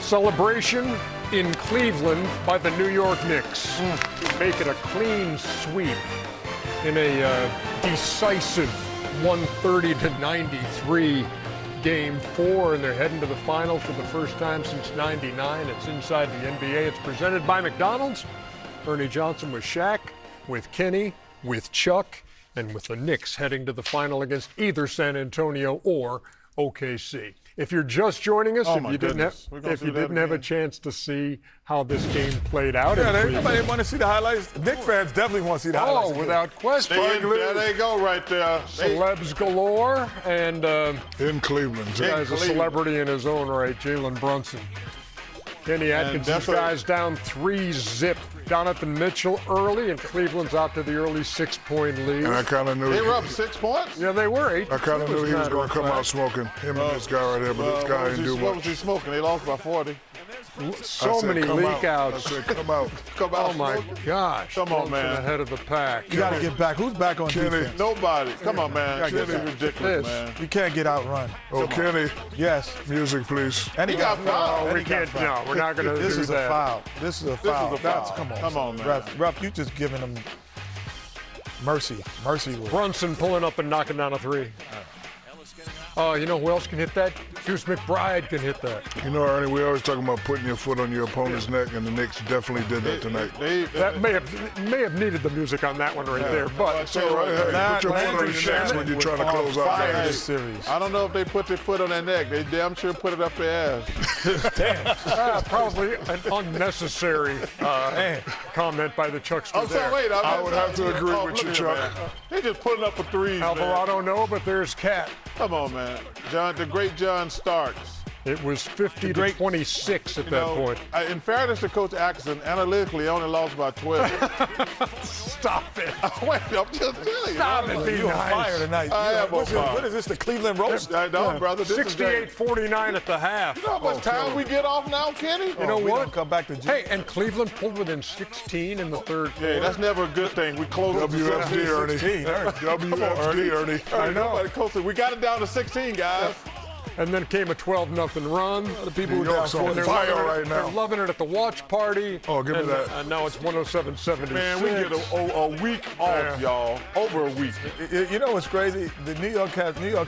Celebration in Cleveland by the New York Knicks. Make it a clean sweep in a decisive 130-93 Game 4, and they're heading to the finals for the first time since '99. It's inside the NBA. It's presented by McDonald's. Ernie Johnson with Shaq, with Kenny, with Chuck, and with the Knicks heading to the final against either San Antonio or OKC. If you're just joining us, if you didn't have a chance to see how this game played out. Yeah, everybody want to see the highlights. Knicks fans definitely want to see the highlights. Oh, without question. There they go right there. Celebs galore. And in Cleveland. Guy's a celebrity in his own right, Jalen Brunson. Kenny Atkinson's guys down 3-0. Donovan Mitchell early, and Cleveland's out to the early 6-point lead. And I kind of knew they were up 6 points. Yeah, they were 8. I kind of knew he was going to come out smoking. Him and this guy right here, but this guy didn't do much. What was he smoking? They lost by 40. So many leak outs. I said, come out. Come out. Oh my gosh! Come on, man. Ahead of the pack. You got to get back. Who's back on defense? Nobody. Come on, man. This is ridiculous, man. You can't get outrun. Oh, Kenny. Yes. Music, please. And he got fouled. We can't. No, we're not going to do that. This is a foul. This is a foul. Come on. Come on, man. Ref, you just giving him mercy. Mercy. Brunson pulling up and knocking down a 3. You know who else can hit that? Deuce McBride can hit that. You know, Ernie, we always talking about putting your foot on your opponent's neck, and the Knicks definitely did that tonight. That may have needed the music on that one right there, but put your foot on your neck when you're trying to close out this series. I don't know if they put their foot on their neck. They damn sure put it up their ass. Damn. Probably an unnecessary comment by the Chuckster. Wait, I would have to agree with you, Chuck. They just putting up for threes. Alvarado, no, but there's Cat. Come on, man. The great John Starks. It was 50-26 at that point. In fairness to Coach Atkinson, analytically, he only lost by 12. Stop it. Wait, I'm just telling you. Stop it. You're on fire tonight. What is this, the Cleveland roast? No, brother. 68-49 at the half. You know how much time we get off now, Kenny? You know what? Come back to Hey, and Cleveland pulled within 16 in the third quarter. Yeah, that's never a good thing. We closed WFD, Ernie. WFD, Ernie. I know. Nobody closer. We got it down to 16, guys. And then came a 12-0 run. The people who are on fire right now. They're loving it at the watch party. Oh, give me that. And now it's 107-76. Man, we get a week off, y'all. Over a week. You know what's crazy? The New York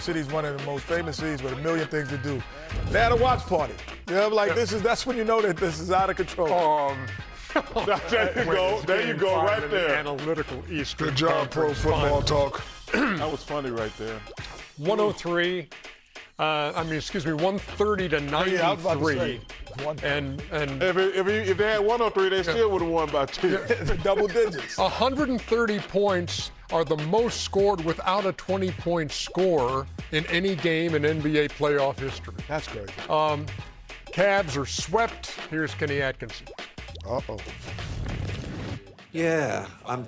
City is one of the most famous cities with a million things to do. They had a watch party. You know, that's when you know that this is out of control. There you go, right there. Analytical Eastern. Good job, pro football talk. That was funny right there. 130-93. And if they had 103, they still would have won by 2. Double digits. 130 points are the most scored without a 20-point score in any game in NBA playoff history. That's crazy. Cavs are swept. Here's Kenny Atkinson. Uh-oh. Yeah, I'm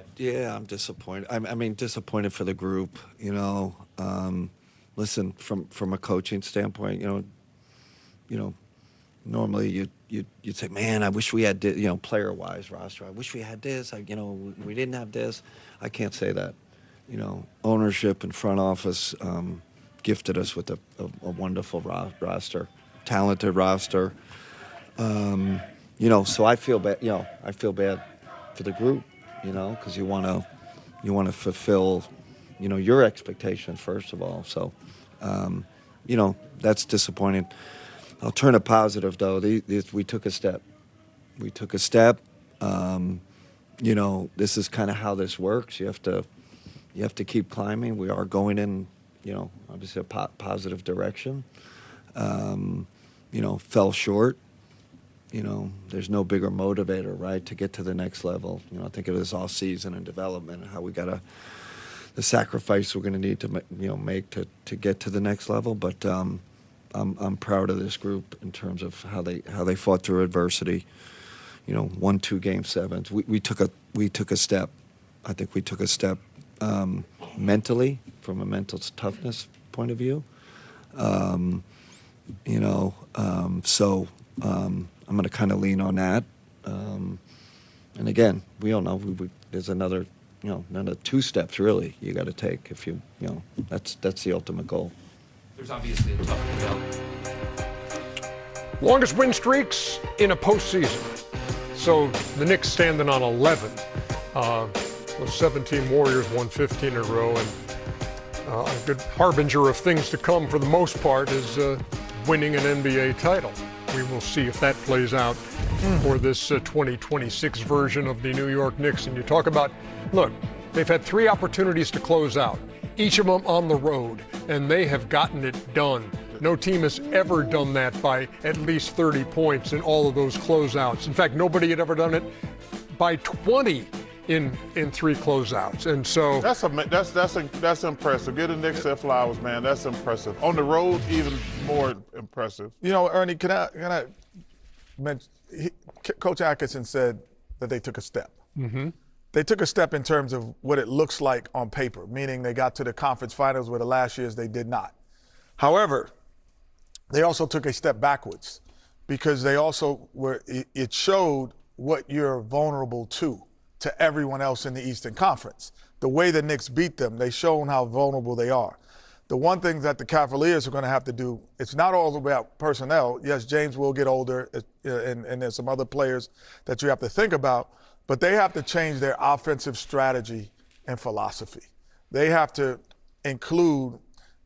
disappointed. I mean, disappointed for the group. You know, listen, from a coaching standpoint, you know, normally you'd say, man, I wish we had, player-wise roster. I wish we had this. We didn't have this. I can't say that. You know, ownership and front office gifted us with a wonderful roster, talented roster. So I feel bad. I feel bad for the group. Because you want to fulfill, your expectations first of all. So, that's disappointing. I'll turn it positive though. We took a step. This is kind of how this works. You have to keep climbing. We are going in, obviously a positive direction. Fell short. There's no bigger motivator, right, to get to the next level. I think of this all season and development and how we the sacrifice we're going to need to make to get to the next level. But I'm proud of this group in terms of how they fought through adversity. 1-2 game sevens. We took a step. I think we took a step mentally from a mental toughness point of view. I'm going to kind of lean on that. And again, we all know there's another 2 steps really you got to take if that's the ultimate goal. There's obviously a tough Longest win streaks in a postseason. So the Knicks standing on 11. Those 17 Warriors won 15 in a row, and a good harbinger of things to come for the most part is winning an NBA title. We will see if that plays out for this 2026 version of the New York Knicks. And you talk about, look, they've had 3 opportunities to close out, each of them on the road, and they have gotten it done. No team has ever done that by at least 30 points in all of those closeouts. In fact, nobody had ever done it by 20 in 3 closeouts. And so that's impressive. Give the Knicks their flowers, man. That's impressive. On the road, even more impressive. You know, Ernie, can I mention, Coach Atkinson said that they took a step. Mm-hmm. They took a step in terms of what it looks like on paper, meaning they got to the conference finals where the last years they did not. However, they also took a step backwards because they also it showed what you're vulnerable to everyone else in the Eastern Conference. The way the Knicks beat them, they shown how vulnerable they are. The one thing that the Cavaliers are going to have to do, it's not all about personnel. Yes, James will get older, and there's some other players that you have to think about, but they have to change their offensive strategy and philosophy. They have to include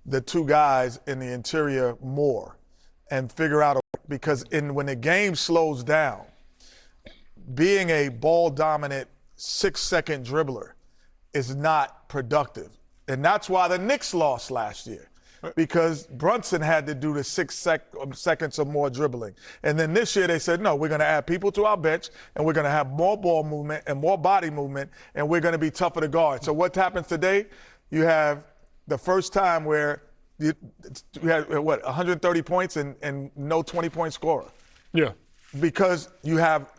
the 2 guys in the interior more and figure out, because when the game slows down, being a ball-dominant 6-second dribbler is not productive. And that's why the Knicks lost last year, because Brunson had to do the 6 seconds or more dribbling. And then this year they said, no, we're going to add people to our bench, and we're going to have more ball movement and more body movement, and we're going to be tougher to guard. So what happens today? You have the first time where you had, 130 points and no 20-point scorer. yeah, Because you have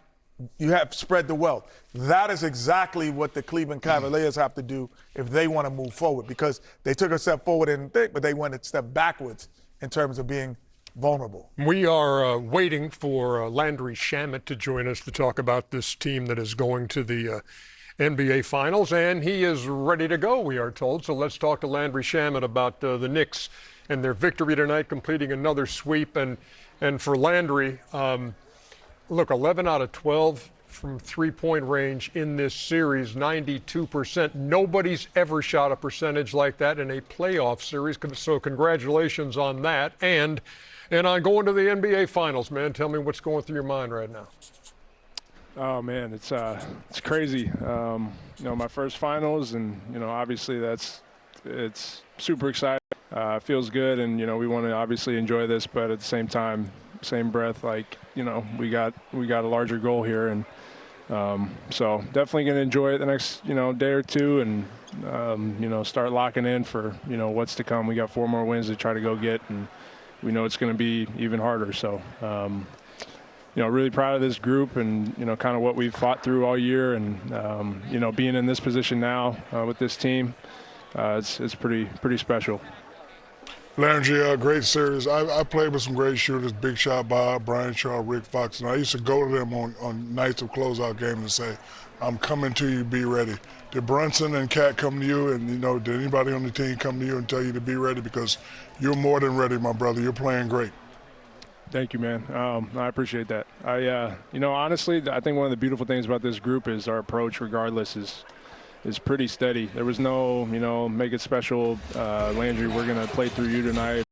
spread the wealth. That is exactly what the Cleveland Cavaliers have to do if they want to move forward, because they took a step forward but they went a step backwards in terms of being vulnerable. we are waiting for Landry Shamet to join us to talk about this team that is going to the NBA Finals, and he is ready to go, we are told. So let's talk to Landry Shamet about the Knicks and their victory tonight, completing another sweep. And for Landry, look, 11 out of 12 from 3-point range in this series, 92%. Nobody's ever shot a percentage like that in a playoff series, so congratulations on that. And on going to the NBA Finals, man. Tell me what's going through your mind right now. Oh man, it's crazy. My first finals, and obviously it's super exciting. Feels good, and we want to obviously enjoy this, but at the same time, same breath, like we got a larger goal here, and so definitely gonna enjoy it the next day or two, and start locking in for what's to come. We got 4 more wins to try to go get, and we know it's going to be even harder. So. Really proud of this group and, kind of what we've fought through all year, and, being in this position now with this team, it's pretty special. Landry, great series. I played with some great shooters, Big Shot Bob, Brian Shaw, Rick Fox, and I used to go to them on nights of closeout games and say, I'm coming to you, be ready. Did Brunson and Cat come to you, and, did anybody on the team come to you and tell you to be ready? Because you're more than ready, my brother. You're playing great. Thank you, man. I appreciate that. Honestly, I think one of the beautiful things about this group is our approach, regardless, is pretty steady. There was no, make it special, Landry, we're going to play through you tonight,